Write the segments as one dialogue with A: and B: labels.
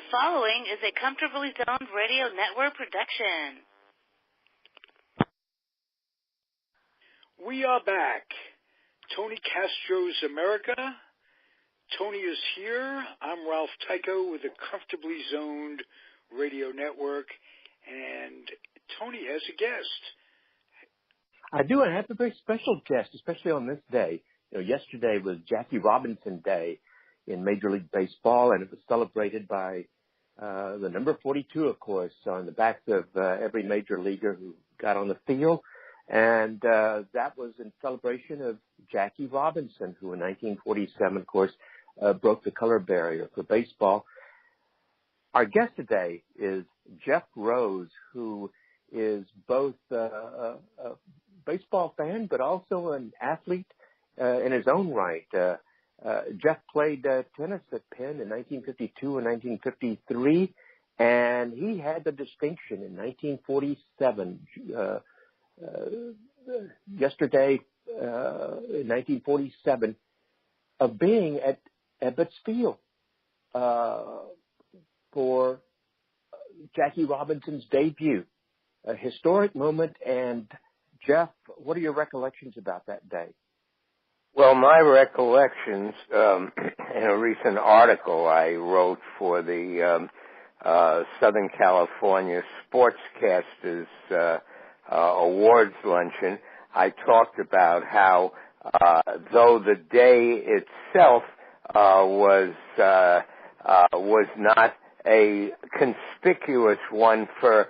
A: The following is a Comfortably Zoned Radio Network production.
B: We are back. Tony Castro's America. Tony is here. I'm Ralph Tyko with the Comfortably Zoned Radio Network, and Tony has a guest.
C: I do, and I have a very special guest, especially on this day. Yesterday was Jackie Robinson Day in Major League Baseball, and it was celebrated by the number 42, of course, on the backs of every major leaguer who got on the field. And that was in celebration of Jackie Robinson, who in 1947, of course, broke the color barrier for baseball. Our guest today is Jeff Rose, who is both a baseball fan but also an athlete in his own right. Jeff played tennis at Penn in 1952 and 1953, and he had the distinction in 1947, yesterday, in 1947, of being at Ebbets Field for Jackie Robinson's debut, a historic moment. And Jeff, what are your recollections about that day?
D: Well, my recollections, in a recent article I wrote for the Southern California Sportscasters Awards Luncheon, I talked about how, though the day itself was not a conspicuous one for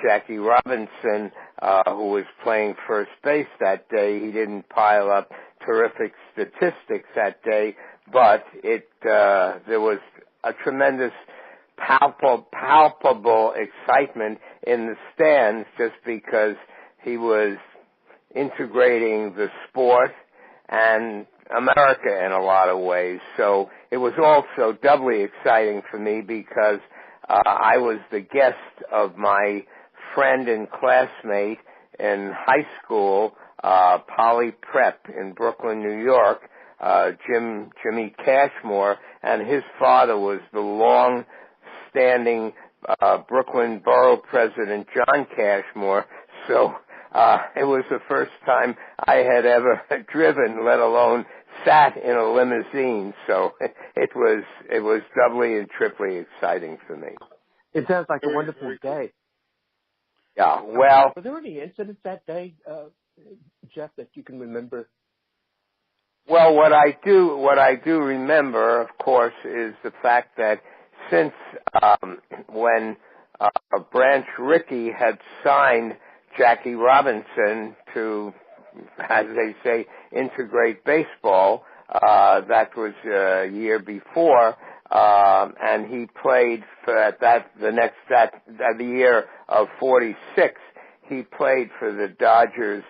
D: Jackie Robinson, who was playing first base that day. He didn't pile up terrific statistics that day, but there was a tremendous palpable excitement in the stands just because he was integrating the sport and America in a lot of ways. So it was also doubly exciting for me because I was the guest of my friend and classmate in high school, Poly Prep in Brooklyn, New York, Jimmy Cashmore, and his father was the long-standing Brooklyn Borough President John Cashmore. So it was the first time I had ever driven, let alone sat in a limousine. So it was doubly and triply exciting for me.
C: It sounds like a wonderful day.
D: Yeah, well,
C: were there any incidents that day, Jeff, that you can remember?
D: Well, what I do remember, of course, is the fact that since when Branch Rickey had signed Jackie Robinson to, as they say, integrate baseball, that was a year before, and he played for the year of 46. He played for the Dodgers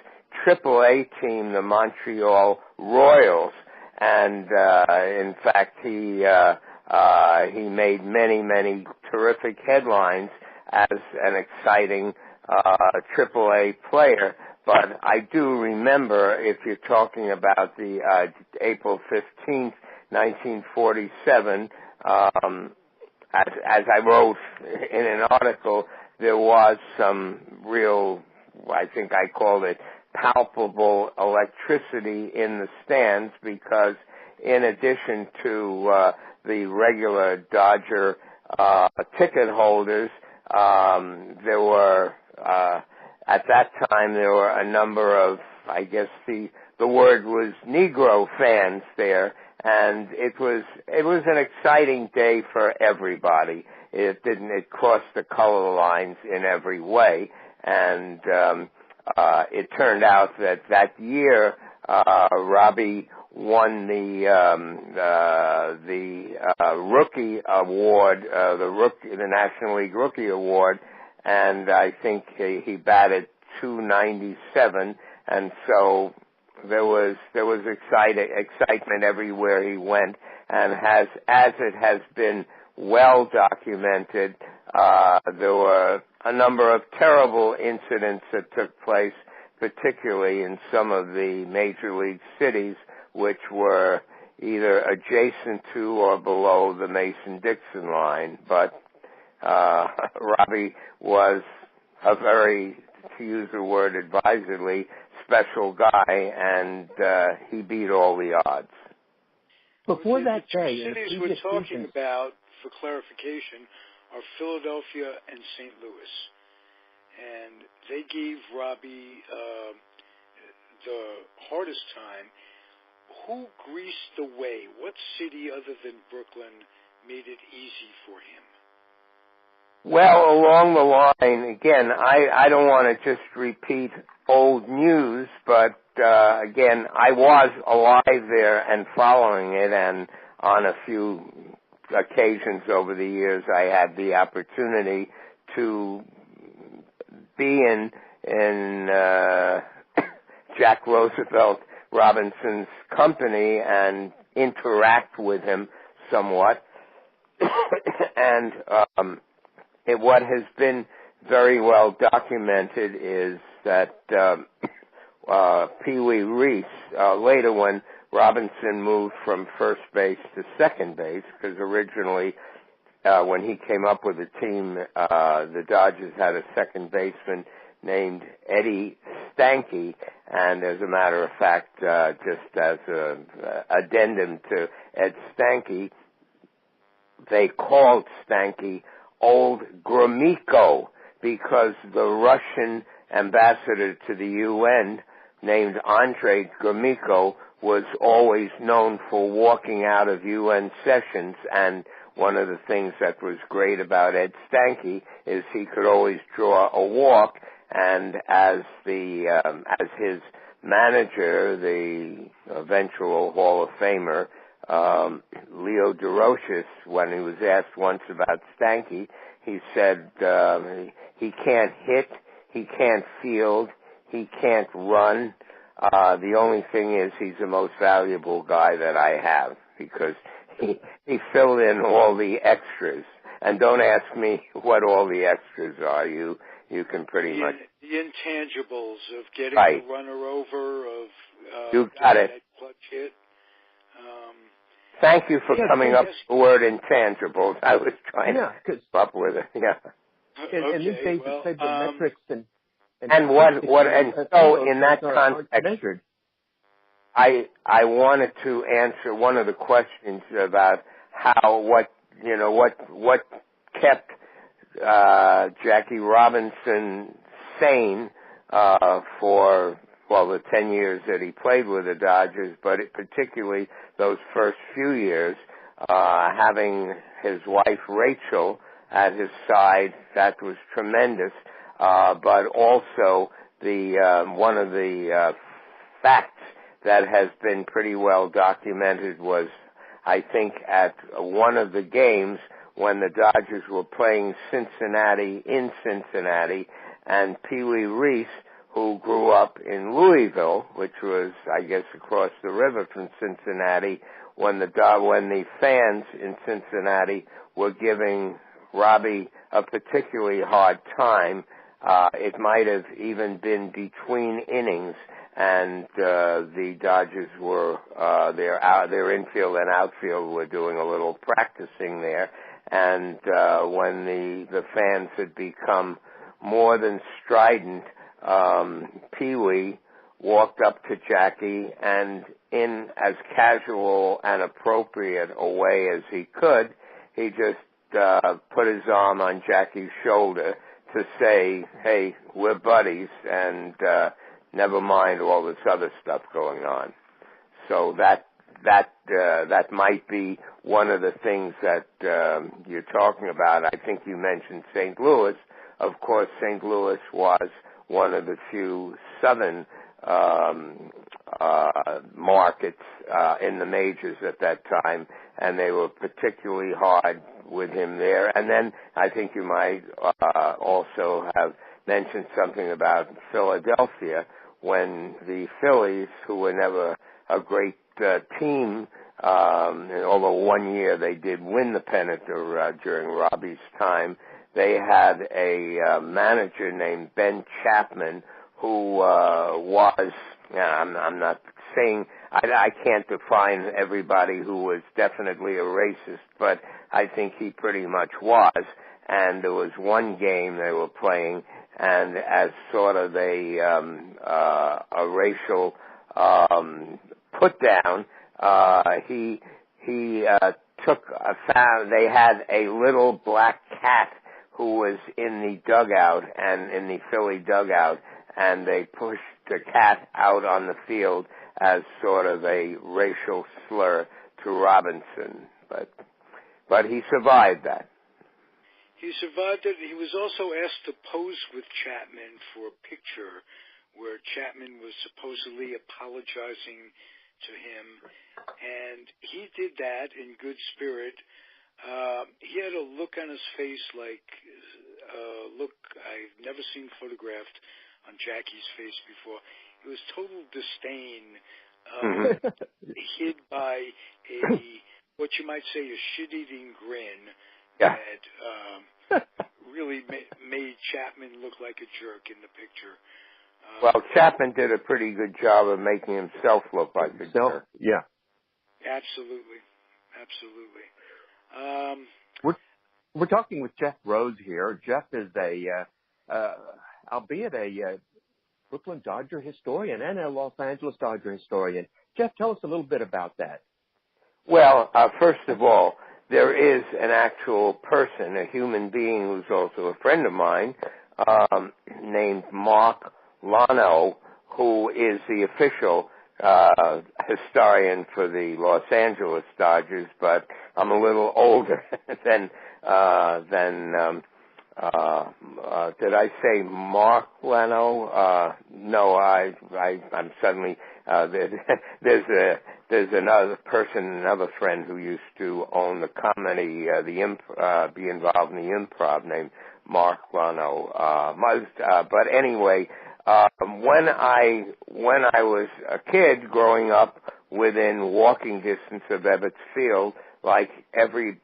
D: AAA team, the Montreal Royals, and in fact he made many terrific headlines as an exciting AAA player. But I do remember, if you're talking about the April 15th, 1947, as I wrote in an article, there was some real, I think I called it, palpable electricity in the stands, because in addition to the regular Dodger ticket holders, there were at that time there were a number of, I guess the word was Negro fans there, and it was an exciting day for everybody. It crossed the color lines in every way, and it turned out that year Robbie won the rookie award, the National League Rookie Award, and I think he batted .297, and so there was excitement everywhere he went, and as it has been well documented, there were a number of terrible incidents that took place, particularly in some of the major league cities, which were, either adjacent to or below the Mason-Dixon line. But Robbie was a very, to use the word advisedly, special guy, and he beat all the odds.
C: Before that
B: the
C: day,
B: two cities we're talking about, for clarification, are Philadelphia and St. Louis. And they gave Robbie the hardest time. Who greased the way? What city other than Brooklyn made it easy for him?
D: Well, along the line, again, I don't want to just repeat old news, but again, I was alive there and following it, and on a few occasions over the years I had the opportunity to be in Jack Roosevelt Robinson's company and interact with him somewhat. And what has been very well documented is that Pee Wee Reese, later when Robinson moved from first base to second base, because originally when he came up with the team, the Dodgers had a second baseman named Eddie Stanky, and as a matter of fact, just as an addendum to Ed Stanky, they called Stanky Old Gromyko because the Russian ambassador to the UN, named Andrei Gromyko, was always known for walking out of UN sessions, and one of the things that was great about Ed Stanky is he could always draw a walk, and as his manager, the eventual Hall of Famer, Leo DeRoches, when he was asked once about Stanky, he said he can't hit, he can't field, he can't run. The only thing is he's the most valuable guy that I have, because he filled in all the extras. And don't ask me what all the extras are. You can pretty much...
B: The intangibles of getting
D: right.
B: the runner over, of
D: you got it.
B: that clutch hit.
D: Thank you for coming up with the word intangibles. I was trying to come up with it. Yeah.
C: And these days you say the metrics and
D: so in that context,
C: measured.
D: I wanted to answer one of the questions about what kept Jackie Robinson sane for the 10 years that he played with the Dodgers, but particularly those first few years, having his wife Rachel at his side, that was tremendous. But also one of the facts that has been pretty well documented was, I think, at one of the games when the Dodgers were playing Cincinnati in Cincinnati, and Pee Wee Reese, who grew up in Louisville, which was, I guess, across the river from Cincinnati, when the fans in Cincinnati were giving Robbie a particularly hard time, it might have even been between innings, and the Dodgers were their infield and outfield were doing a little practicing there, and when the fans had become more than strident, Pee Wee walked up to Jackie, and in as casual and appropriate a way as he could, he just put his arm on Jackie's shoulder to say, "Hey, we're buddies, and never mind all this other stuff going on." So that might be one of the things that you're talking about. I think you mentioned St. Louis. Of course, St. Louis was one of the few southern markets in the majors at that time, and they were particularly hard with him there. And then I think you might also have mentioned something about Philadelphia, when the Phillies, who were never a great team, although one year they did win the pennant during Robbie's time, they had a manager named Ben Chapman who was, I'm not saying I can't define everybody who was definitely a racist, but I think he pretty much was. And there was one game they were playing, and as sort of a racial put down, he they had a little black cat who was in the dugout and in the Philly dugout, and they pushed the cat out on the field as sort of a racial slur to Robinson. But he survived that.
B: He survived it. He was also asked to pose with Chapman for a picture where Chapman was supposedly apologizing to him, and he did that in good spirit. He had a look on his face like look I've never seen photographed on Jackie's face before. It was total disdain, hid by what you might say a shit-eating grin that really made Chapman look like a jerk in the picture.
D: Well, Chapman did a pretty good job of making himself look like a jerk.
C: Yeah.
B: Absolutely.
C: We're talking with Jeff Rose here. Jeff is albeit a Brooklyn Dodger historian and a Los Angeles Dodger historian. Jeff, tell us a little bit about that.
D: Well, first of all, there is an actual person, a human being who's also a friend of mine, named Mark Lano, who is the official historian for the Los Angeles Dodgers, but I'm a little older than did I say Mark Leno? No, I'm suddenly there's another person, another friend who used to own the comedy, be involved in the improv, named Mark Leno. But anyway, when I was a kid growing up within walking distance of Ebbets Field, like every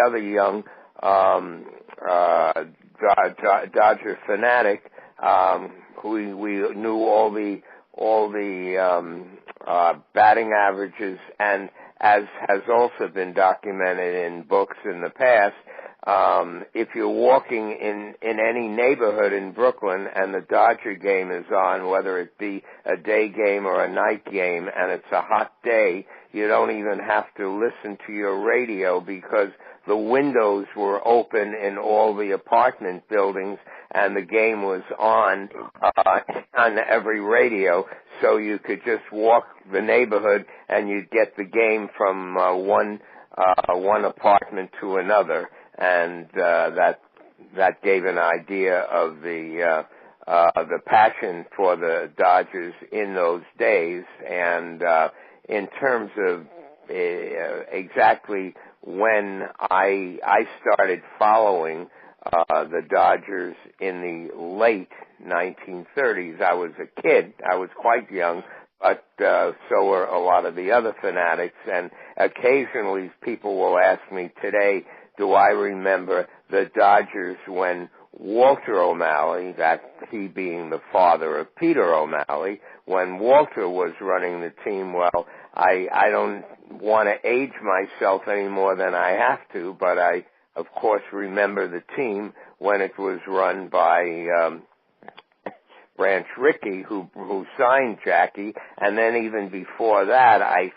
D: other young Dodger fanatic, we knew all the batting averages, and as has also been documented in books in the past, if you're walking in any neighborhood in Brooklyn and the Dodger game is on, whether it be a day game or a night game, and it's a hot day, you don't even have to listen to your radio because the windows were open in all the apartment buildings and the game was on every radio, so you could just walk the neighborhood and you'd get the game from one apartment to another. And that gave an idea of the passion for the Dodgers in those days. And in terms of exactly when I started following the Dodgers in the late 1930s, I was a kid. I was quite young, but so were a lot of the other fanatics. And occasionally people will ask me today, do I remember the Dodgers when Walter O'Malley, that he being the father of Peter O'Malley, when Walter was running the team? Well, I don't want to age myself any more than I have to, but I, of course, remember the team when it was run by Branch Rickey, who signed Jackie, and then even before that, I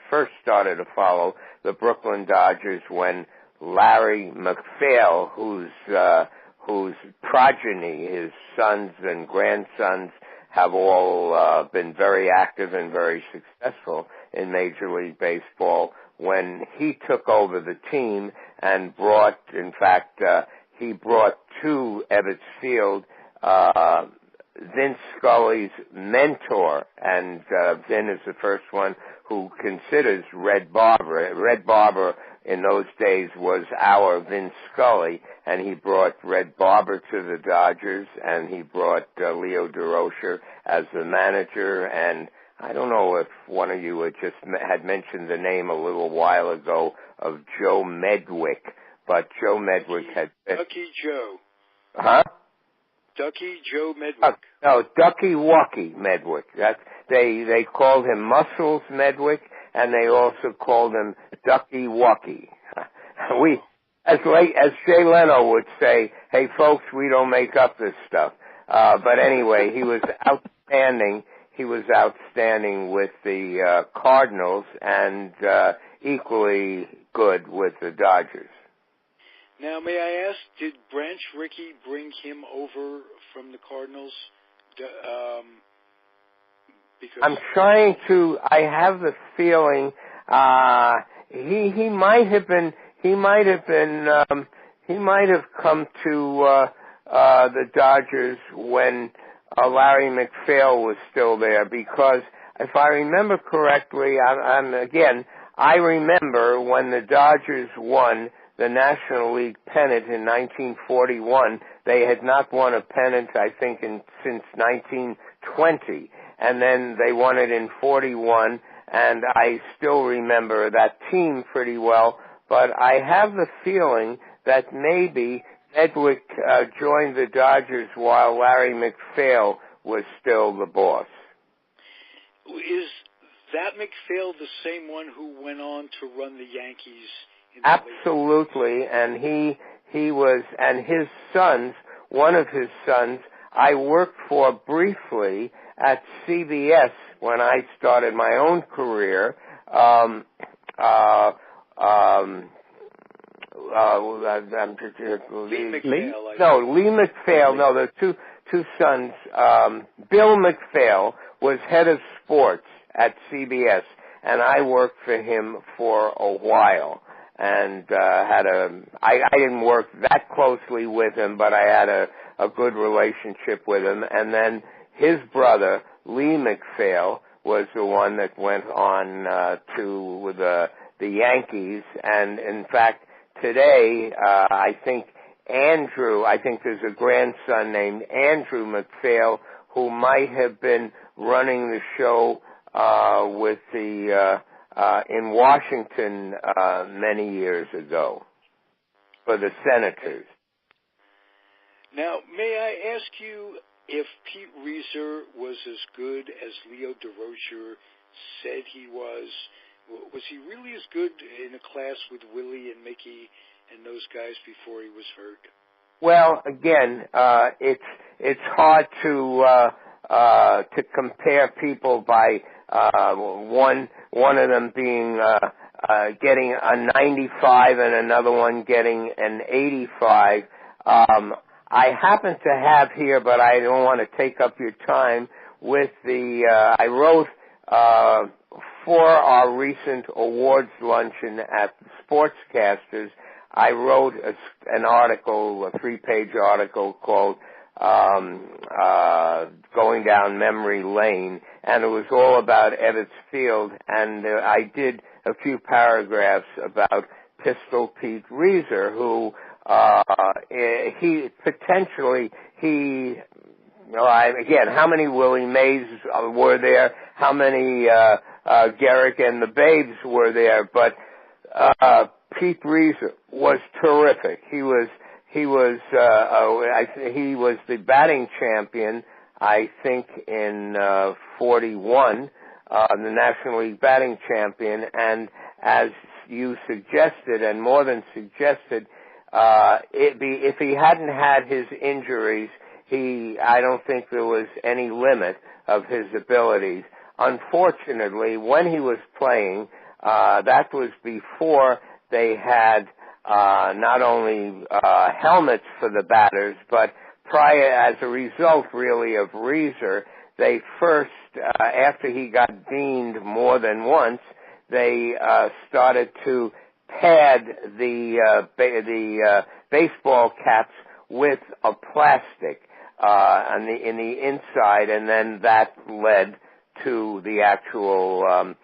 D: first started to follow the Brooklyn Dodgers when Larry McPhail, whose progeny, his sons and grandsons, have all been very active and very successful in Major League Baseball, when he took over the team and brought, in fact, he brought to Ebbets Field Vince Scully's mentor, and Vin is the first one who considers Red Barber. Red Barber in those days was our Vince Scully, and he brought Red Barber to the Dodgers, and he brought Leo DeRocher as the manager. And I don't know if one of you had mentioned the name a little while ago of Joe Medwick, but Joe Medwick had been...
B: Lucky Joe.
D: Huh?
B: Ducky Joe Medwick.
D: No, Ducky Wucky Medwick. They called him Muscles Medwick, and they also called him Ducky Wucky. As Jay Leno would say, hey folks, we don't make up this stuff. But anyway, he was outstanding. He was outstanding with the Cardinals and equally good with the Dodgers.
B: Now, may I ask, did Branch Rickey bring him over from the Cardinals? Because
D: I'm trying to. I have the feeling he might have been. He might have come to the Dodgers when Larry McPhail was still there, because if I remember correctly, I remember when the Dodgers won the National League pennant in 1941. They had not won a pennant, I think, since 1920, and then they won it in 41, and I still remember that team pretty well, but I have the feeling that maybe Medwick joined the Dodgers while Larry McPhail was still the boss.
B: Is that McPhail the same one who went on to run the Yankees?
D: Absolutely, and he was, and his sons, one of his sons, I worked for briefly at CBS when I started my own career.
B: Lee McPhail.
D: Lee McPhail. No, the two sons. Bill McPhail was head of sports at CBS, and I worked for him for a while. And I didn't work that closely with him, but I had a good relationship with him. And then his brother, Lee McPhail, was the one that went on to the Yankees. And in fact, today, I think there's a grandson named Andrew McPhail who might have been running the show with the in Washington many years ago for the Senators.
B: Now, may I ask you if Pete Reiser was as good as Leo DeRocher said he was? Was he really as good in a class with Willie and Mickey and those guys before he was hurt?
D: Well, again, it's hard to compare people by one of them being getting a 95 and another one getting an 85. I happen to have here, but I don't want to take up your time with I wrote for our recent awards luncheon at Sportscasters, I wrote an article, a 3-page article called Going Down Memory Lane, and it was all about Ebbets Field, and I did a few paragraphs about Pistol Pete Reiser, who how many Willie Mays were there? How many Gehrig and the Babes were there? But Pete Reiser was terrific. He was the batting champion, I think, in 41, the National League batting champion, and as you suggested, and more than suggested, if he hadn't had his injuries, I don't think there was any limit of his abilities. Unfortunately, when he was playing, that was before they had not only helmets for the batters, but as a result, really, of Reiser, they first, after he got beaned more than once, they started to pad the baseball caps with a plastic in the inside, and then that led to the actual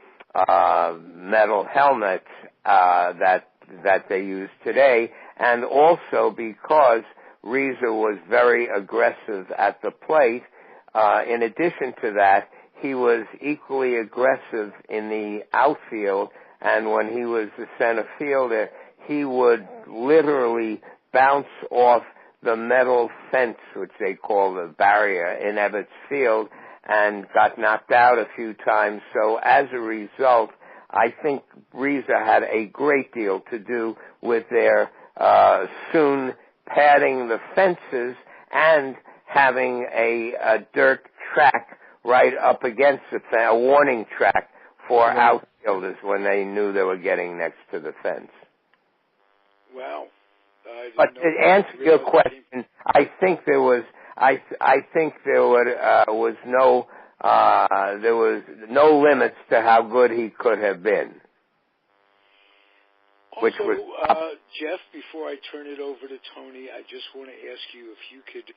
D: metal helmets that they use today, and also because Reiser was very aggressive at the plate. In addition to that, he was equally aggressive in the outfield, and when he was the center fielder, he would literally bounce off the metal fence, which they call the barrier, in Ebbets Field, and got knocked out a few times. So as a result, I think Breezer had a great deal to do with their soon padding the fences and having a dirt track right up against the fence, a warning track for outfielders when they knew they were getting next to the fence.
B: Wow.
D: But to answer your question, I think there was no limits to how good he could have been.
B: Also, Jeff, before I turn it over to Tony, I just want to ask you if you could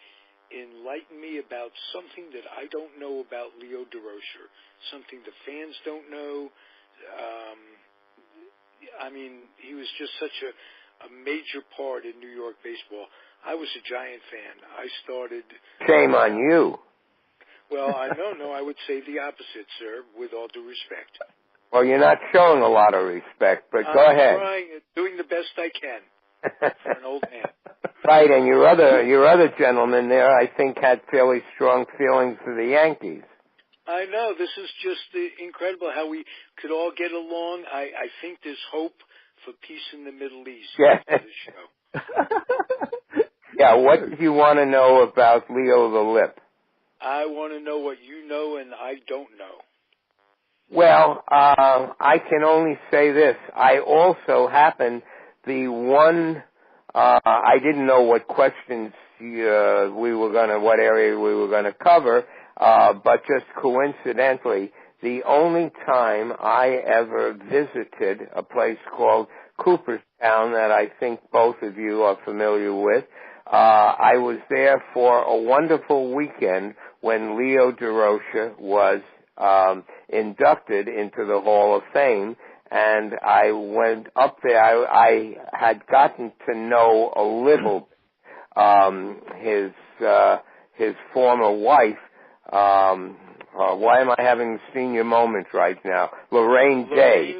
B: enlighten me about something that I don't know about Leo DeRocher, something the fans don't know. He was just such a major part in New York baseball. I was a Giant fan. I started...
D: Shame on you.
B: Well, I would say the opposite, sir, with all due respect.
D: Well, you're not showing a lot of respect, but go ahead.
B: I'm trying, doing the best I can for an old man.
D: Right, and your other gentleman there, I think, had fairly strong feelings for the Yankees.
B: I know. This is just incredible how we could all get along. I think there's hope for peace in the Middle East after this show.
D: Yeah, what do you want to know about Leo the Lip?
B: I want to know what you know and I don't know.
D: Well, I can only say this. I also happened I didn't know what questions what area we were going to cover, but just coincidentally, the only time I ever visited a place called Cooperstown that I think both of you are familiar with, I was there for a wonderful weekend when Leo DeRocher was inducted into the Hall of Fame, and I went up there. I had gotten to know a little his former wife. Why am I having senior moment right now? Lorraine Day.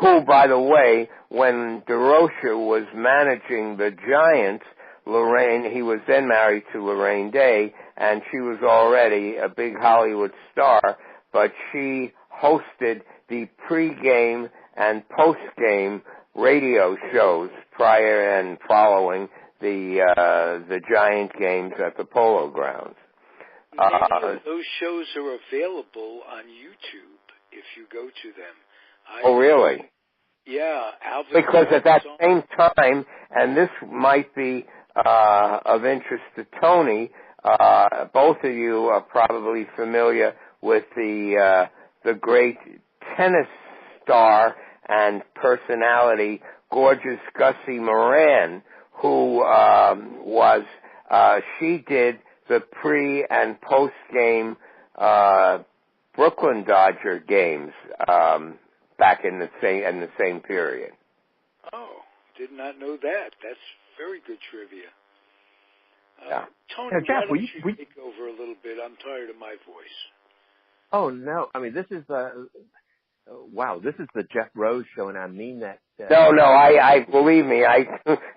D: Who, by the way, when DeRocher was managing the Giants, he was then married to Lorraine Day, and she was already a big Hollywood star, but she hosted the pre-game and post-game radio shows prior and following the Giant games at the Polo Grounds.
B: Many of those shows are available on YouTube if you go to them.
D: Oh, really?
B: Yeah.
D: Because at that same time, and this might be of interest to Tony, both of you are probably familiar with the great tennis star and personality, gorgeous Gussie Moran, who she did the pre- and post-game Brooklyn Dodger games back in the same period.
B: Oh, did not know that. That's very good trivia.
D: Yeah.
B: Tony,
C: Jeff,
B: why don't you take over a little bit? I'm tired of my voice.
C: Oh, no. This is wow, this is the Jeff Rose show, and I mean that.
D: No, I believe me, I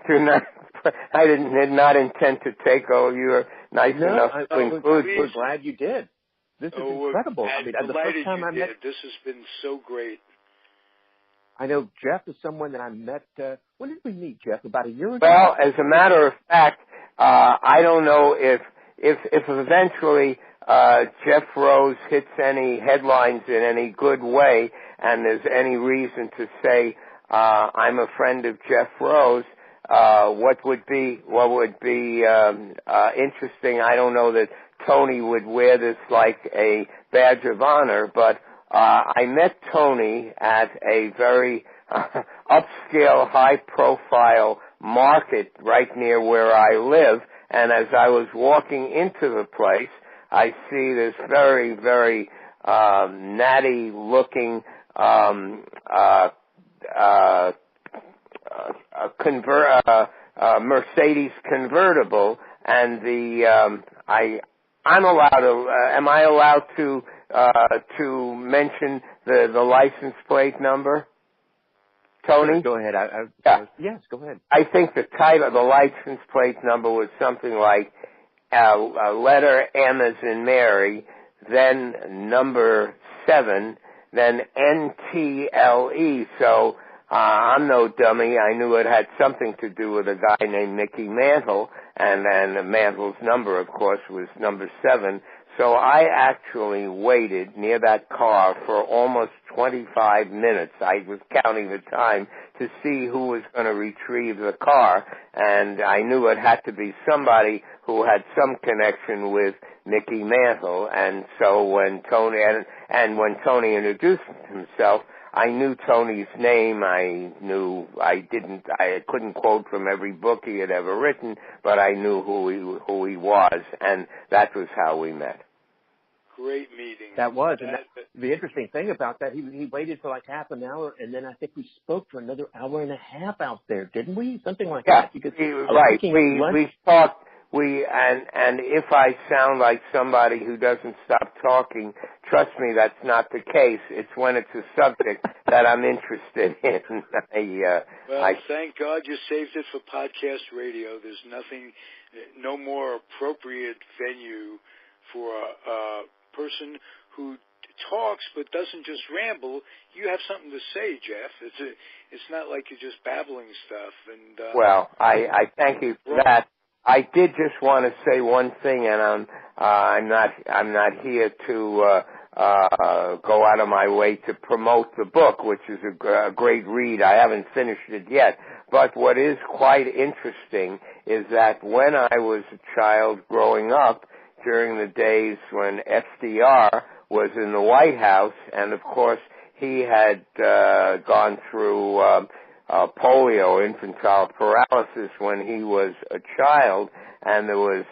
D: did not intend to take over. You were nice enough to include.
C: We're glad you did. This is incredible.
B: The first time I met, this has been so great.
C: I know Jeff is someone that I met. When did we meet, Jeff? About a year ago?
D: Well, as a matter of fact, I don't know if eventually Jeff Rose hits any headlines in any good way, and there's any reason to say I'm a friend of Jeff Rose. What would be interesting? I don't know that Tony would wear this like a badge of honor, but I met Tony at a very upscale, high-profile market right near where I live, and as I was walking into the place, I see this very, very natty-looking Mercedes convertible, and I'm allowed to. Am I allowed to mention the license plate number? Tony?
C: Go ahead. Yes, go ahead.
D: I think the title, the license plate number was something like letter M as in Mary, then number 7, then NTLE. So I'm no dummy. I knew it had something to do with a guy named Mickey Mantle, and then Mantle's number, of course, was number 7. So I actually waited near that car for almost 25 minutes. I was counting the time to see who was going to retrieve the car, and I knew it had to be somebody who had some connection with Mickey Mantle. And so when Tony introduced himself, I knew Tony's name. I couldn't quote from every book he had ever written, but I knew who he was, and that was how we met.
B: Great meeting.
C: That was. And the interesting thing about that, he waited for like half an hour, and then I think we spoke for another hour and a half out there, didn't we? Something like that. Because
D: right. We talked. And if I sound like somebody who doesn't stop talking, trust me, that's not the case. It's when it's a subject that I'm interested in.
B: Thank God you saved it for podcast radio. There's no more appropriate venue for a person who talks but doesn't just ramble. You have something to say, Jeff. It's not like you're just babbling stuff. And
D: well, I thank you for that. I did just want to say one thing, and I'm not here to go out of my way to promote the book, which is a great read. I haven't finished it yet. But what is quite interesting is that when I was a child growing up, during the days when FDR was in the White House, and of course he had gone through polio, infantile paralysis, when he was a child, and there was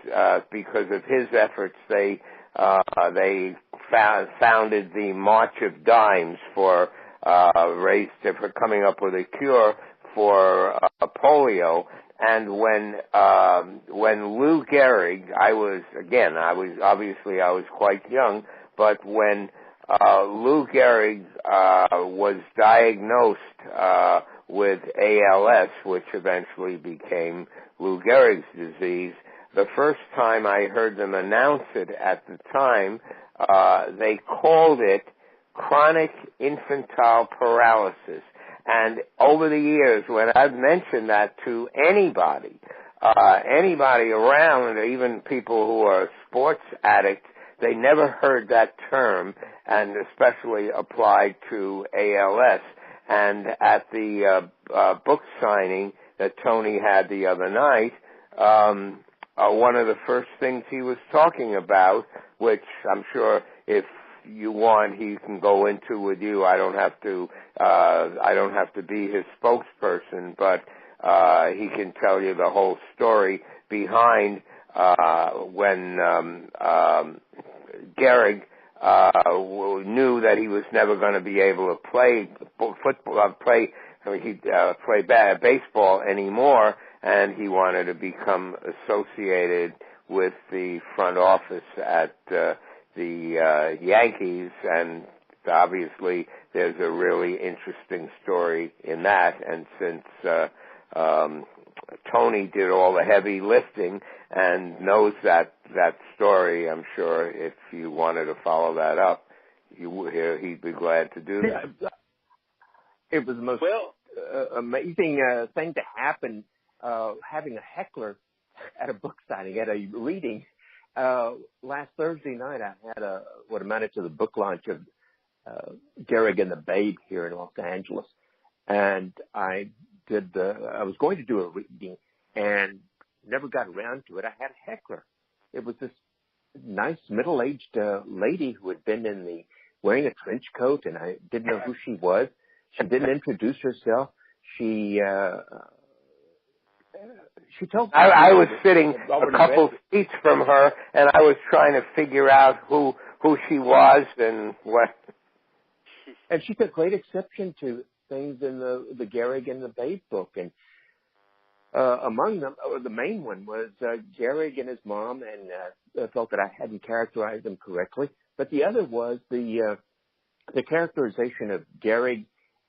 D: because of his efforts they founded the March of Dimes for coming up with a cure for polio. And when Lou Gehrig, I was quite young, but when Lou Gehrig was diagnosed with ALS, which eventually became Lou Gehrig's disease, the first time I heard them announce it at the time, they called it chronic infantile paralysis. And over the years, when I've mentioned that to anybody around, even people who are sports addicts, they never heard that term, and especially applied to ALS. And at the book signing that Tony had the other night, one of the first things he was talking about, which I'm sure if you want he can go into with you. I don't have to be his spokesperson, but he can tell you the whole story behind when Gehrig knew that he was never going to be able to play baseball anymore, and he wanted to become associated with the front office at the Yankees, and obviously there's a really interesting story in that. And since Tony did all the heavy lifting and knows that story, I'm sure if you wanted to follow that up, he'd be glad to do that.
C: Yeah, it was the most amazing thing to happen, having a heckler at a book signing, at a reading. Last Thursday night, I had what amounted to the book launch of Gehrig and the Babe here in Los Angeles, and I was going to do a reading and never got around to it. I had a heckler. It was this nice middle-aged lady who had been wearing a trench coat, and I didn't know who she was. She didn't introduce herself. She told me
D: I was sitting a couple seats from her, and I was trying to figure out who she was and what.
C: And she took great exception to things in the Gehrig and the Babe book, and among them, or the main one was Gehrig and his mom, and I felt that I hadn't characterized them correctly. But the other was the characterization of Gehrig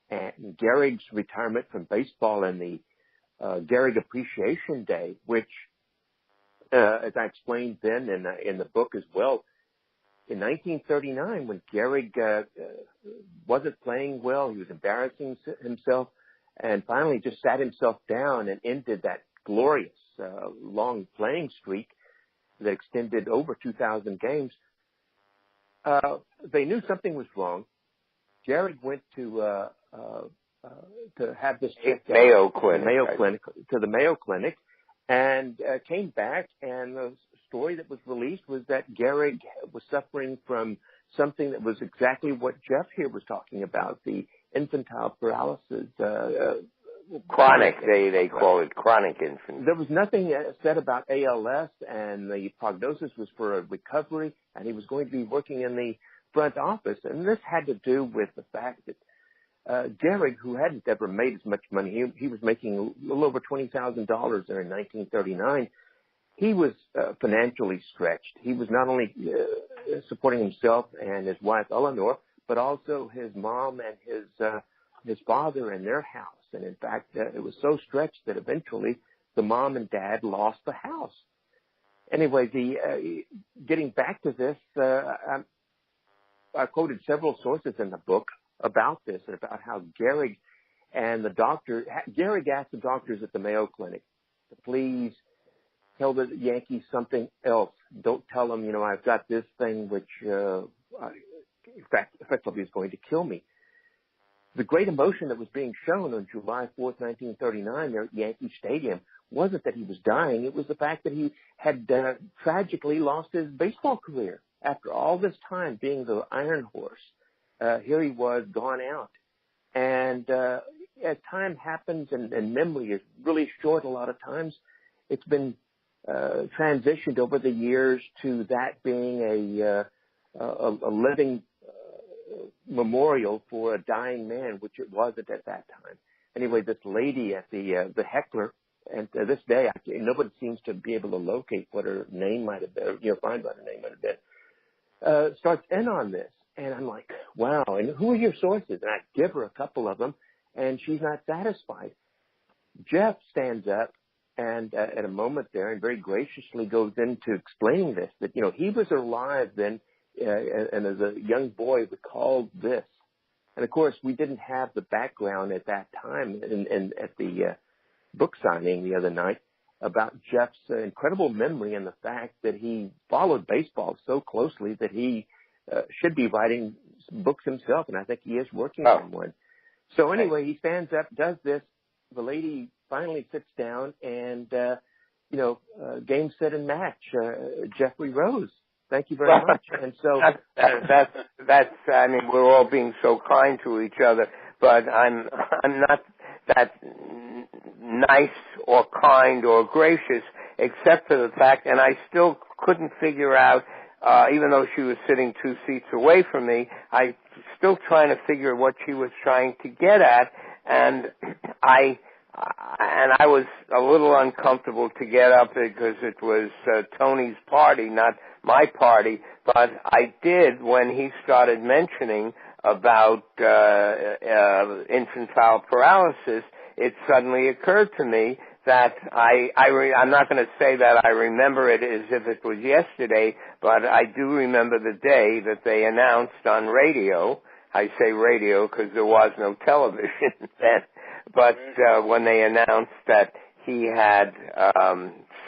C: and Gehrig's retirement from baseball and the Gehrig Appreciation Day, which, as I explained then in the book as well, in 1939, when Gehrig wasn't playing well, he was embarrassing himself, and finally just sat himself down and ended that glorious long playing streak that extended over 2,000 games. They knew something was wrong. Gehrig went to have this checked out to the Mayo Clinic, and came back, and the story that was released was that Gehrig was suffering from something that was exactly what Jeff here was talking about, the infantile paralysis.
D: Chronic, they call it chronic infantile.
C: There was nothing said about ALS, and the prognosis was for a recovery, and he was going to be working in the front office. And this had to do with the fact that Gehrig, who hadn't ever made as much money, he was making a little over $20,000 there in 1939. He was financially stretched. He was not only supporting himself and his wife Eleanor, but also his mom and his father and their house. And in fact, it was so stretched that eventually the mom and dad lost the house. Anyway, getting back to this, I quoted several sources in the book about this, about how Gehrig and Gehrig asked the doctors at the Mayo Clinic to please tell the Yankees something else. Don't tell them, I've got this thing which, effectively is going to kill me. The great emotion that was being shown on July 4th, 1939 there at Yankee Stadium wasn't that he was dying. It was the fact that he had tragically lost his baseball career. After all this time being the Iron Horse, here he was gone out. And as time happens and memory is really short a lot of times, it's been transitioned over the years to that being a living memorial for a dying man, which it wasn't at that time. Anyway, this lady at the heckler, and to this day, nobody seems to be able to locate what her name might have been, find what her name might have been, starts in on this. And I'm like, wow, and who are your sources? And I give her a couple of them, and she's not satisfied. Jeff stands up and at a moment there and very graciously goes into explaining this, that, he was alive then and as a young boy recalled this. And, of course, we didn't have the background at that time and at the book signing the other night about Jeff's incredible memory and the fact that he followed baseball so closely that he should be writing books himself, and I think he is working on one. So anyway, he stands up, does this. The lady finally sits down, and, game, set, and match, Jeffrey Rose. Thank you very much. And so
D: that's. I mean, we're all being so kind to each other, but I'm not that nice or kind or gracious, except for the fact, and I still couldn't figure out. Even though she was sitting 2 seats away from me, I still trying to figure what she was trying to get at, and I was a little uncomfortable to get up because it was Tony's party, not my party, but I did when he started mentioning about infantile paralysis. It suddenly occurred to me that I'm not going to say that I remember it as if it was yesterday, but I do remember the day that they announced on radio. I say radio because there was no television then, but when they announced that he had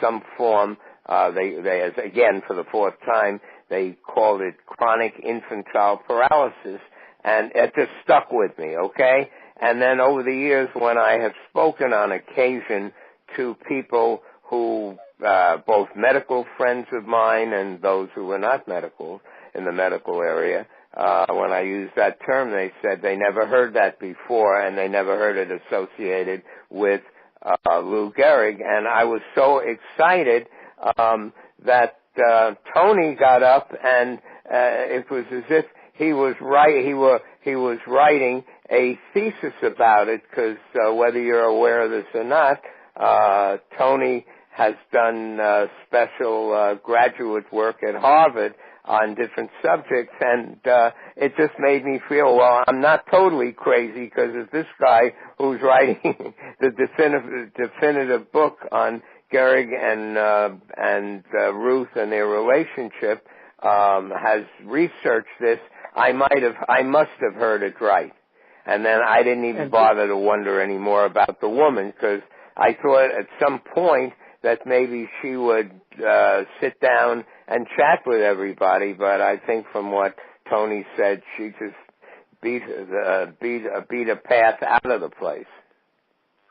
D: some form, they again for the fourth time, they called it chronic infantile paralysis, and it just stuck with me, okay? And then over the years when I have spoken on occasion to people who, both medical friends of mine and those who were not medical, in the medical area, when I used that term, they said they never heard that before and they never heard it associated with Lou Gehrig. And I was so excited that Tony got up and it was as if he was writing a thesis about it, because whether you're aware of this or not, Tony has done special graduate work at Harvard on different subjects, and it just made me feel, well, I'm not totally crazy, because if this guy who's writing the definitive book on Gehrig and Ruth and their relationship has researched this, I must have heard it right. And then I didn't even bother to wonder anymore about the woman, because I thought at some point that maybe she would sit down and chat with everybody, but I think from what Tony said, she just beat a path out of the place.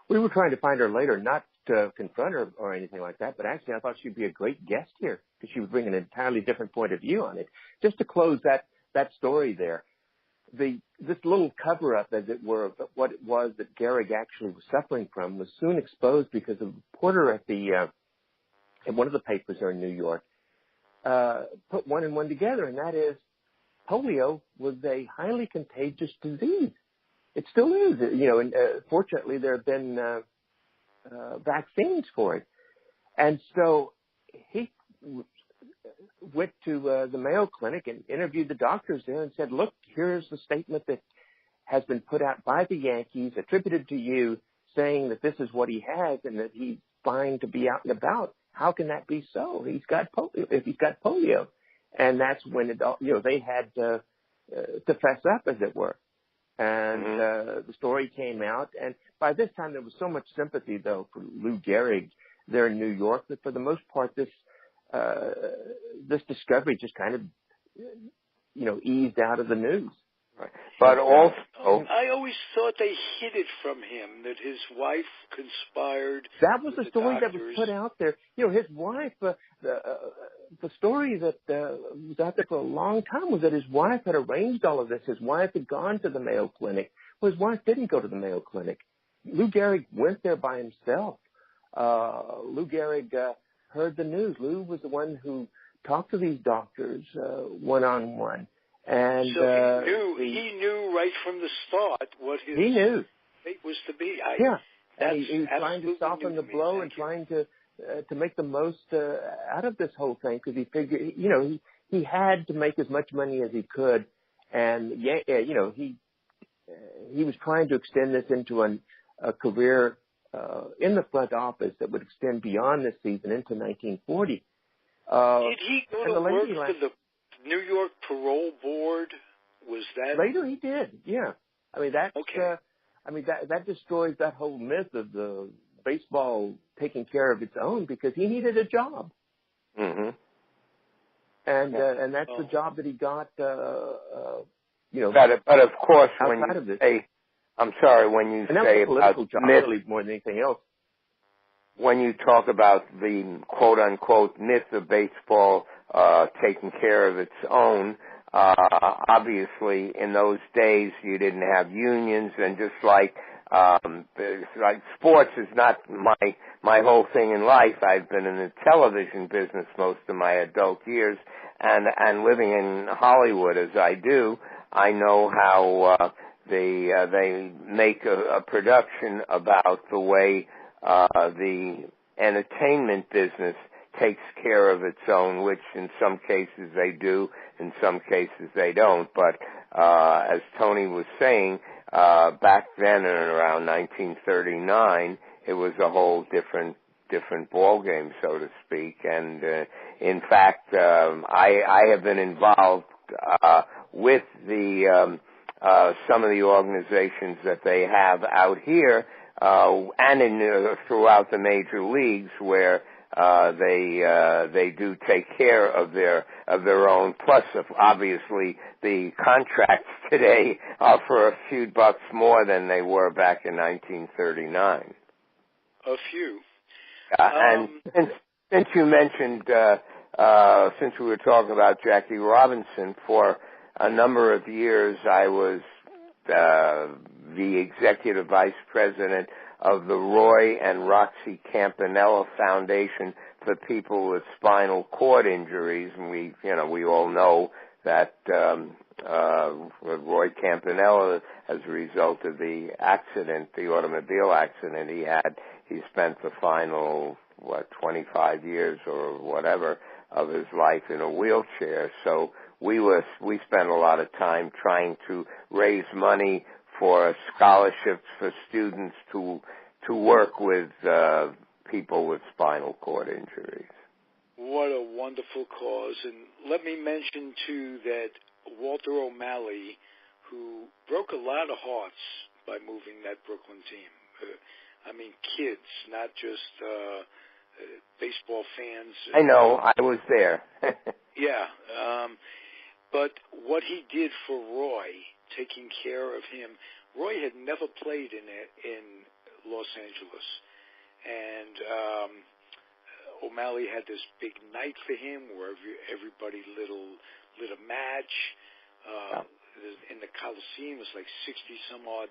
C: We were trying to find her later, not to confront her or anything like that, but actually I thought she'd be a great guest here, because she would bring an entirely different point of view on it. Just to close that story there, this little cover-up, as it were, of what it was that Gehrig actually was suffering from was soon exposed, because a reporter at one of the papers there in New York put one and one together, and that is polio was a highly contagious disease. It still is, and fortunately there have been vaccines for it. And so he went to the Mayo Clinic and interviewed the doctors there and said, look, here's the statement that has been put out by the Yankees, attributed to you, saying that this is what he has and that he's fine to be out and about. How can that be so? He's got polio. If he's got polio. And that's when they had to fess up, as it were. And the story came out. And by this time, there was so much sympathy, though, for Lou Gehrig there in New York, that for the most part, this discovery just kind of, eased out of the news.
D: Right. But also,
B: I always thought they hid it from him, that his wife conspired.
C: That was the story
B: doctors.
C: that was put out there. His wife, the story that was out there for a long time was that his wife had arranged all of this. His wife had gone to the Mayo Clinic. Well, his wife didn't go to the Mayo Clinic. Lou Gehrig went there by himself. Lou Gehrig heard the news. Lou was the one who talked to these doctors one-on-one. And
B: so he knew right from the start what his fate was to be.
C: And he was trying to soften the blow and trying to make the most out of this whole thing, because he figured, he had to make as much money as he could, and he was trying to extend this into a career in the front office that would extend beyond this season into 1940.
B: Did he go to work for the New York Parole Board? Was that
C: later? He did. Yeah. I mean that's okay. That destroys that whole myth of the baseball taking care of its own, because he needed a job.
D: Mm-hmm.
C: And that's the job that he got. But
D: of course, when you say, I'm sorry, when you say about
C: job, really more than anything else.
D: When you talk about the quote-unquote myth of baseball taking care of its own, obviously in those days you didn't have unions, and just like sports is not my whole thing in life. I've been in the television business most of my adult years, and living in Hollywood as I do, I know how they make a production about the way the entertainment business takes care of its own, which in some cases they do, in some cases they don't. But as Tony was saying, back then in around 1939, it was a whole different ball game, so to speak. And in fact, I have been involved with the some of the organizations that they have out here, and throughout the major leagues, where they do take care of their own. Plus, obviously, the contracts today are for a few bucks more than they were back in 1939.
B: A few.
D: And since you mentioned, since we were talking about Jackie Robinson, for a number of years I was the executive vice president of the Roy and Roxy Campanella Foundation for people with spinal cord injuries, and we all know that Roy Campanella, as a result of the accident, the automobile accident he had, he spent the final 25 years or whatever of his life in a wheelchair. So we spent a lot of time trying to raise money for scholarships for students to work with people with spinal cord injuries.
B: What a wonderful cause. And let me mention, too, that Walter O'Malley, who broke a lot of hearts by moving that Brooklyn team. Kids, not just baseball fans.
D: I know. I was there.
B: Yeah. But what he did for Roy, taking care of him, Roy had never played in Los Angeles. And O'Malley had this big night for him where everybody lit a match. In the Coliseum, it was like 60-some-odd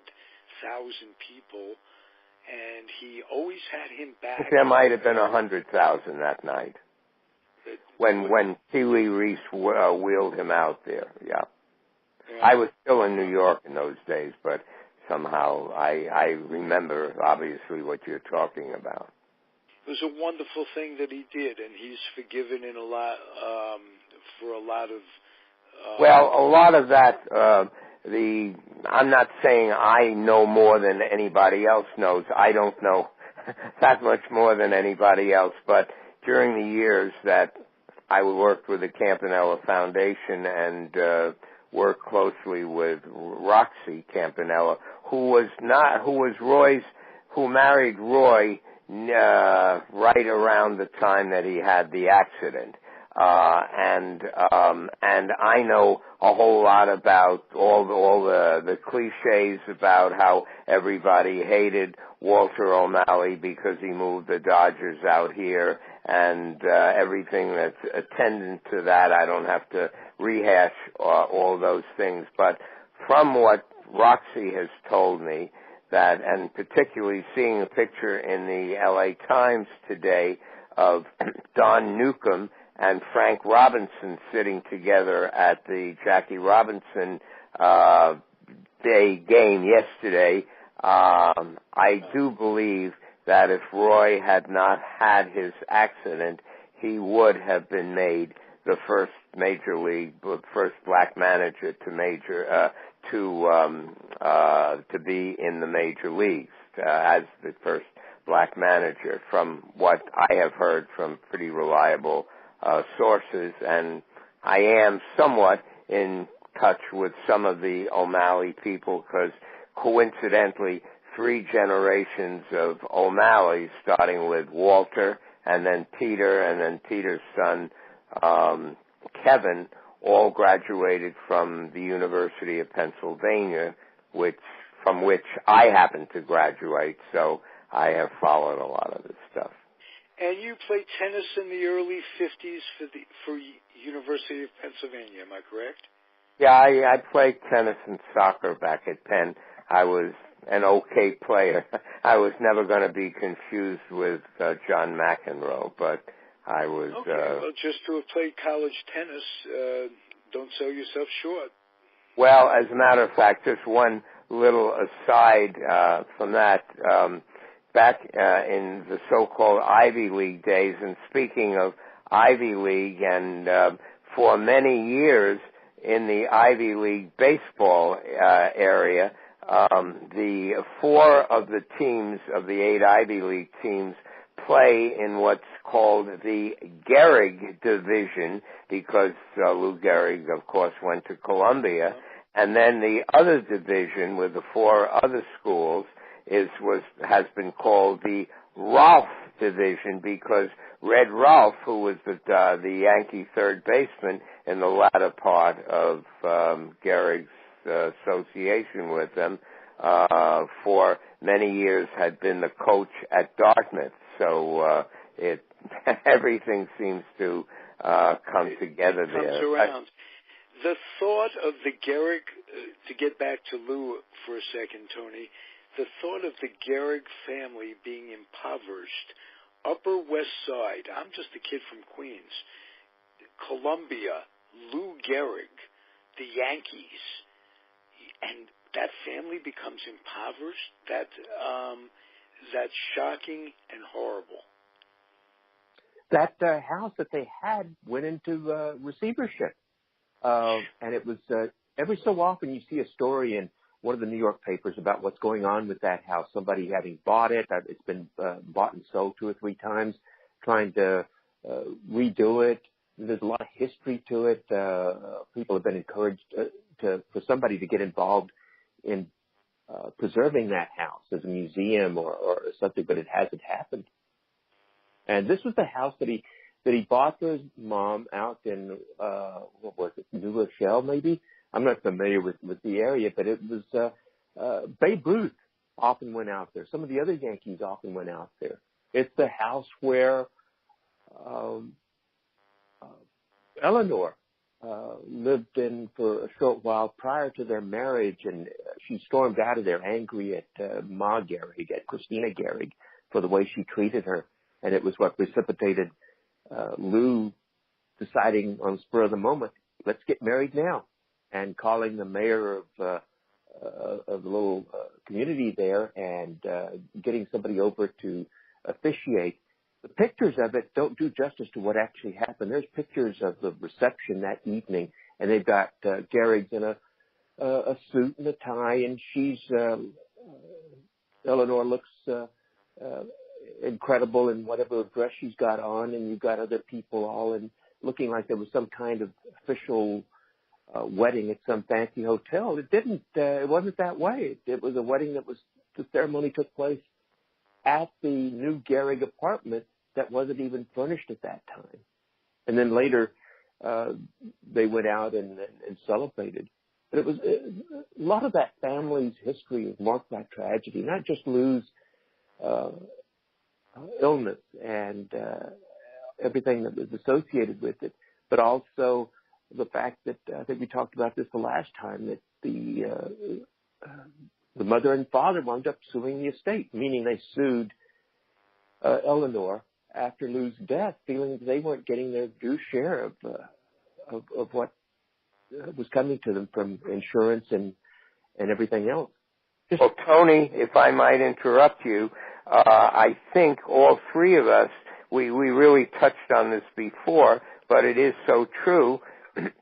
B: thousand people. And he always had him back.
D: There might have been 100,000 that night when Pee Wee Reese wheeled him out there. Yeah. I was still in New York in those days, but somehow I remember obviously what you're talking about.
B: It was a wonderful thing that he did, and he's forgiven in a lot for a lot of.
D: Well, a lot of that. I'm not saying I know more than anybody else knows. I don't know that much more than anybody else. But during the years that I worked with the Campanella Foundation and worked closely with Roxy Campanella, who married Roy right around the time that he had the accident. And I know a whole lot about all the cliches about how everybody hated Walter O'Malley because he moved the Dodgers out here, and everything that's attendant to that. I don't have to rehash all those things, but from what Roxy has told me, that, and particularly seeing a picture in the LA Times today of Don Newcomb and Frank Robinson sitting together at the Jackie Robinson Day game yesterday, I do believe that if Roy had not had his accident, he would have been made the first first black manager to be in the major leagues as the first black manager, from what I have heard from pretty reliable sources, and I am somewhat in touch with some of the O'Malley people because coincidentally 3 generations of O'Malley, starting with Walter and then Peter and then Peter's son Kevin, all graduated from the University of Pennsylvania, from which I happened to graduate, so I have followed a lot of this stuff.
B: And you played tennis in the early 50s for University of Pennsylvania, am I correct?
D: Yeah, I played tennis and soccer back at Penn. I was an okay player. I was never going to be confused with John McEnroe, but I was...
B: Okay, well, just to have played college tennis, don't sell yourself short.
D: Well, as a matter of fact, just one little aside from that, back in the so-called Ivy League days, and speaking of Ivy League, and for many years in the Ivy League baseball area, the 4 of the teams, of the 8 Ivy League teams, play in what's called the Gehrig division, because Lou Gehrig, of course, went to Columbia. And then the other division with the 4 other schools has been called the Rolfe division, because Red Rolfe, who was the Yankee third baseman in the latter part of Gehrig's association with them, for many years had been the coach at Dartmouth. So everything seems to come together there.
B: Comes around. The thought of the Gehrig, to get back to Lou for a second, Tony, the thought of the Gehrig family being impoverished, Upper West Side, I'm just a kid from Queens, Columbia, Lou Gehrig, the Yankees, and that family becomes impoverished, that's shocking and horrible.
C: that house that they had went into receivership. And it was every so often you see a story in one of the New York papers about what's going on with that house, somebody having bought it. It's been bought and sold 2 or 3 times, trying to redo it. There's a lot of history to it. People have been encouraged for somebody to get involved in preserving that house as a museum or something, but it hasn't happened. And this was the house that he bought for his mom out in what was it, New Rochelle, maybe? I'm not familiar with the area, but it was Babe Ruth often went out there. Some of the other Yankees often went out there. It's the house where Eleanor lived in for a short while prior to their marriage, and she stormed out of there angry at Ma Gehrig, at Christina Gehrig, for the way she treated her. And it was what precipitated Lou deciding on the spur of the moment, let's get married now, and calling the mayor of the little community there and getting somebody over to officiate. The pictures of it don't do justice to what actually happened. There's pictures of the reception that evening, and they've got Gehrig's in a suit and a tie, and she's Eleanor looks incredible in whatever dress she's got on, and you've got other people all in looking like there was some kind of official wedding at some fancy hotel. It wasn't that way. It was a wedding the ceremony took place at the new Gehrig apartment that wasn't even furnished at that time. And then later, they went out and celebrated. But it was a lot of that family's history was marked by tragedy, not just Lou's illness and everything that was associated with it, but also the fact that I think we talked about this the last time, that the mother and father wound up suing the estate, meaning they sued Eleanor after Lou's death, feeling that they weren't getting their due share of what was coming to them from insurance and everything else.
D: Well, Tony, if I might interrupt you, I think all 3 of us, we really touched on this before, but it is so true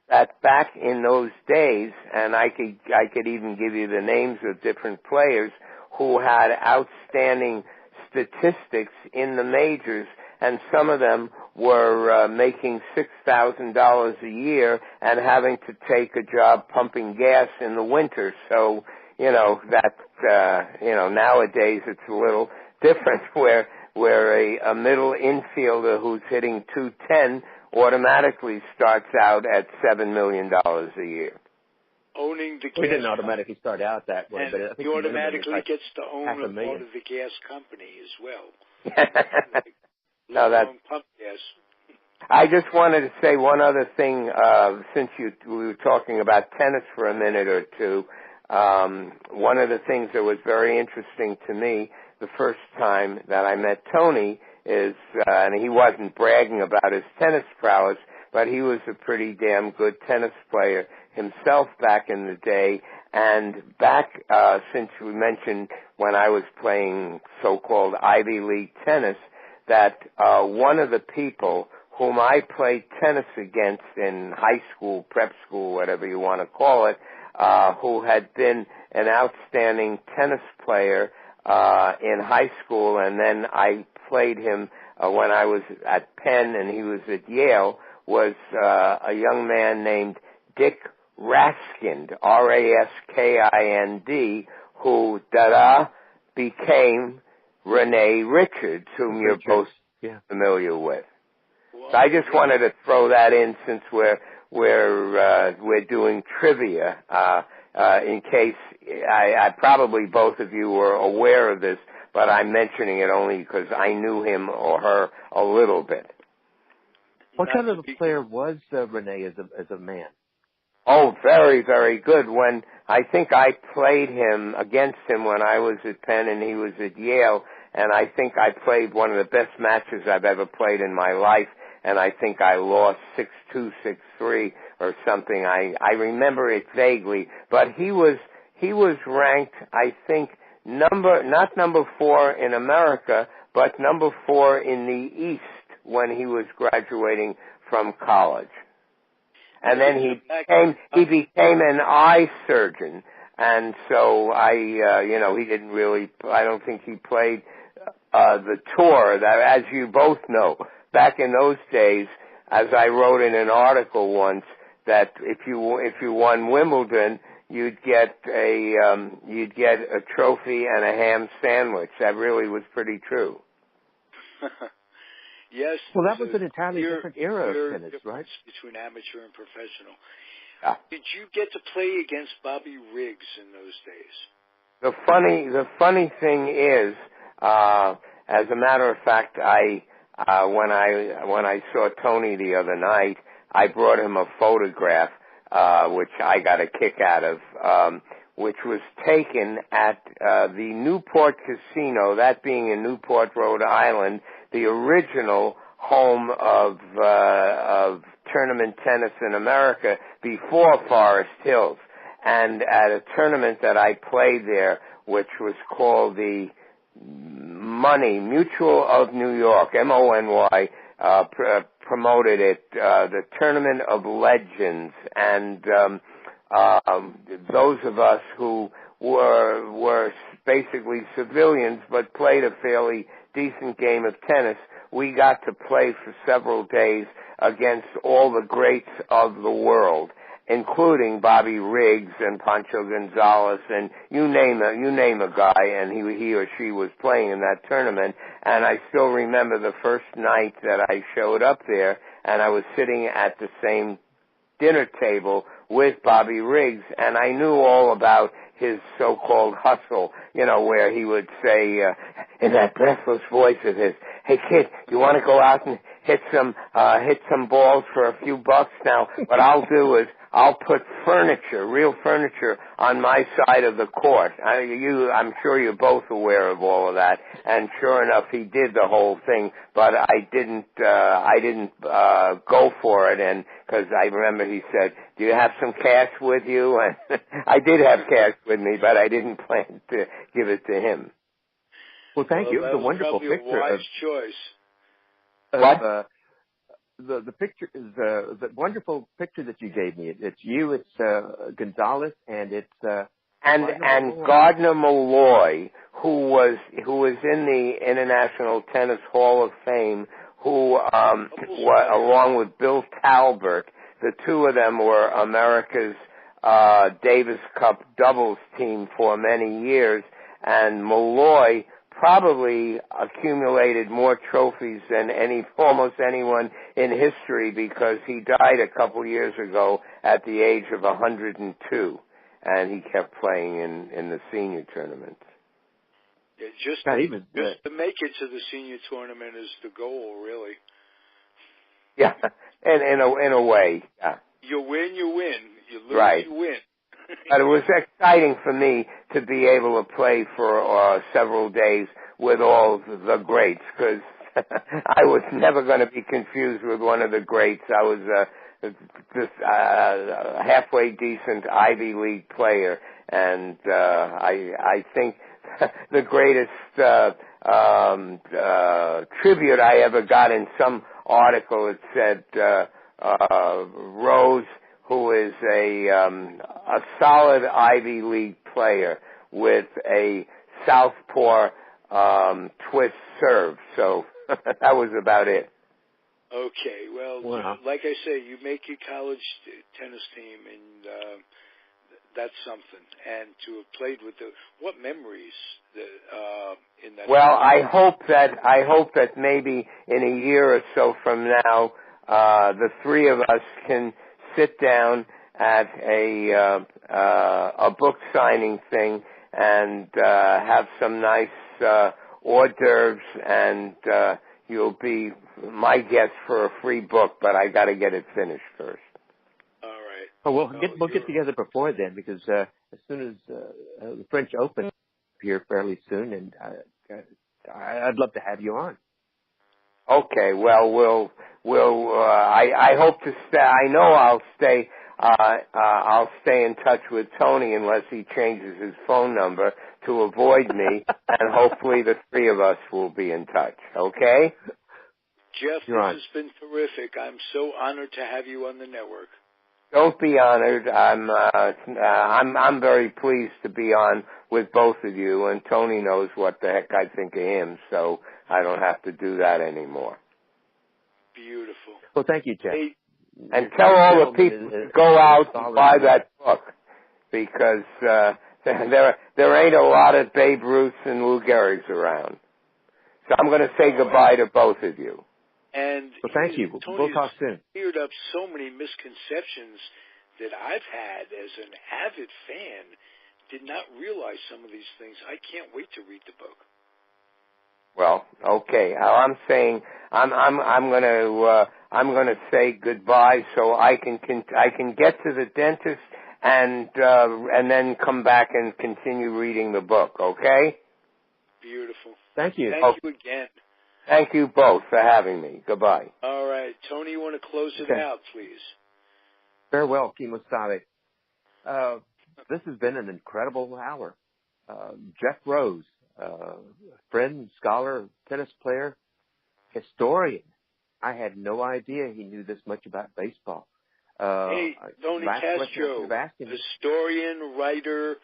D: that back in those days, and I could even give you the names of different players who had outstanding statistics in the majors, and some of them were making $6,000 a year and having to take a job pumping gas in the winter. So, nowadays it's a little different where a middle infielder who's hitting .210 automatically starts out at $7 million a year.
B: Owning the gas.
C: We didn't automatically start out that way, but I think
B: he automatically gets to own a
C: $500,000
B: part of the gas company as well.
D: No, that's.
B: Pump gas.
D: I just wanted to say one other thing, since we were talking about tennis for a minute or two. One of the things that was very interesting to me the first time that I met Tony is, and he wasn't bragging about his tennis prowess, but he was a pretty damn good tennis player himself back in the day. And back, since we mentioned when I was playing so-called Ivy League tennis, that one of the people whom I played tennis against in high school, prep school, whatever you want to call it, who had been an outstanding tennis player in high school, and then I played him when I was at Penn and he was at Yale, was a young man named Dick Raskind, Raskind, who became Renee Richards, whom you're both familiar with. Well, so I just wanted to throw that in since we're doing trivia, in case I probably both of you were aware of this, but I'm mentioning it only because I knew him or her a little bit.
C: What kind of a player was Renee as a man?
D: Oh, very, very good. When I think I played against him when I was at Penn and he was at Yale, and I think I played one of the best matches I've ever played in my life, and I think I lost 6-2, 6-3 or something. I remember it vaguely, but he was ranked, I think, not number 4 in America, but number 4 in the East, when he was graduating from college. And then he became an eye surgeon. And so he didn't really, I don't think he played the tour that, as you both know, back in those days, as I wrote in an article once, that if you won Wimbledon, you'd get a trophy and a ham sandwich. That really was pretty true.
B: Yes.
C: Well, that was an entirely different era of tennis, right?
B: Between amateur and professional.
D: Yeah.
B: Did you get to play against Bobby Riggs in those days?
D: The funny thing is, as a matter of fact, when I saw Tony the other night, I brought him a photograph, which I got a kick out of, which was taken at the Newport Casino, that being in Newport, Rhode Island, the original home of tournament tennis in America before Forest Hills. And at a tournament that I played there, which was called the Mutual of New York, MONY, promoted it, the Tournament of Legends, and those of us who were basically civilians but played a fairly decent game of tennis, we got to play for several days against all the greats of the world, including Bobby Riggs and Pancho Gonzalez, and you name a guy, and he or she was playing in that tournament. And I still remember the first night that I showed up there, and I was sitting at the same dinner table with Bobby Riggs, and I knew all about his so-called hustle, where he would say, in that breathless voice of his, "Hey kid, you want to go out and hit some balls for a few bucks? Now, what I'll do is I'll put real furniture on my side of the court." I'm sure you're both aware of all of that. And sure enough, he did the whole thing, but I didn't go for it. And because I remember he said, "Do you have some cash with you?" And I did have cash with me, but I didn't plan to give it to him.
C: Well, thank you. It was a wonderful picture.
B: A wise choice.
D: What?
C: The picture is the wonderful picture that you gave me. It's you, it's Gonzalez, and it's
D: and Gardner Malloy, who was in the International Tennis Hall of Fame, who along with Bill Talbert, the two of them were America's Davis Cup doubles team for many years, and Malloy probably accumulated more trophies than almost anyone in history, because he died a couple years ago at the age of 102, and he kept playing in the senior tournaments.
B: Yeah, just to make it to the senior tournament is the goal, really.
D: Yeah, and in a way, yeah.
B: You win, you win. You lose,
D: right.
B: You win.
D: But it was exciting for me to be able to play for several days with all the greats, because I was never going to be confused with one of the greats. I was just a halfway decent Ivy League player, and I think the greatest tribute I ever got in some article, it said Rose, who is a solid Ivy League player with a southpaw twist serve. So that was about it.
B: Okay, well, like I say, you make your college tennis team, and that's something. And to have played with what memories in that?
D: Well, I hope that maybe in a year or so from now, the three of us can sit down at a book signing thing and have some nice hors d'oeuvres, and you'll be my guest for a free book, but I got to get it finished first.
B: All right.
C: Oh, we'll get together before then, because as soon as the French Open here fairly soon, and I'd love to have you on.
D: Okay, well, I hope to stay. I know I'll stay. I'll stay in touch with Tony unless he changes his phone number to avoid me, and hopefully the three of us will be in touch. Okay?
B: Jeff,
C: You're on.
B: this has been terrific. I'm so honored to have you on the network.
D: Don't be honored. I'm very pleased to be on with both of you, and Tony knows what the heck I think of him, so I don't have to do that anymore.
B: Beautiful.
C: Well, thank you, Jeff.
B: Hey,
D: and tell all the people to go out and buy that book, because there ain't a lot of Babe Ruths and Lou Gehrigs around. So I'm going to say goodbye to both of you.
B: And
C: well, thank you. We'll talk soon.
B: Cleared up so many misconceptions that I've had as an avid fan. Did not realize some of these things. I can't wait to read the book.
D: Well, okay. I'm saying I'm gonna say goodbye so I can get to the dentist and then come back and continue reading the book. Okay.
B: Beautiful.
C: Thank you.
B: Thank you again.
D: Thank you both for having me. Goodbye.
B: All right. Tony, you want to close it out, please?
C: Farewell, Kimosabe. This has been an incredible hour. Jeff Rose, friend, scholar, tennis player, historian. I had no idea he knew this much about baseball.
B: Hey, Tony Castro, historian, writer,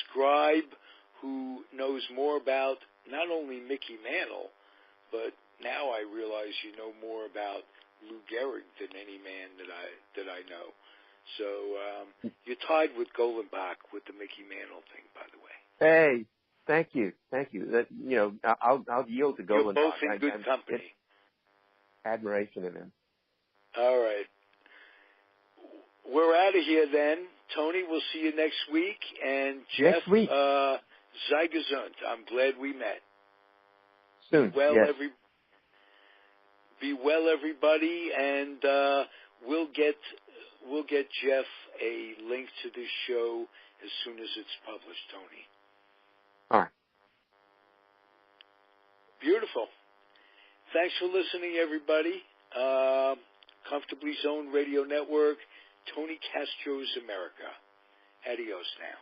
B: scribe, who knows more about not only Mickey Mantle, but now I realize you know more about Lou Gehrig than any man that I know. So you're tied with Golenbach with the Mickey Mantle thing, by the way.
C: Hey, thank you. That I'll yield to Golenbach.
B: You're both in good company.
C: Admiration of him.
B: All right. We're out of here then. Tony, we'll see you next week. And Jeff,
C: next week.
B: Sei gesund. I'm glad we met.
C: Soon.
B: Be well,
C: yes.
B: Be well, everybody, and we'll get Jeff a link to this show as soon as it's published, Tony.
C: All right.
B: Beautiful. Thanks for listening, everybody. Comfortably Zoned Radio Network, Tony Castro's America. Adios now.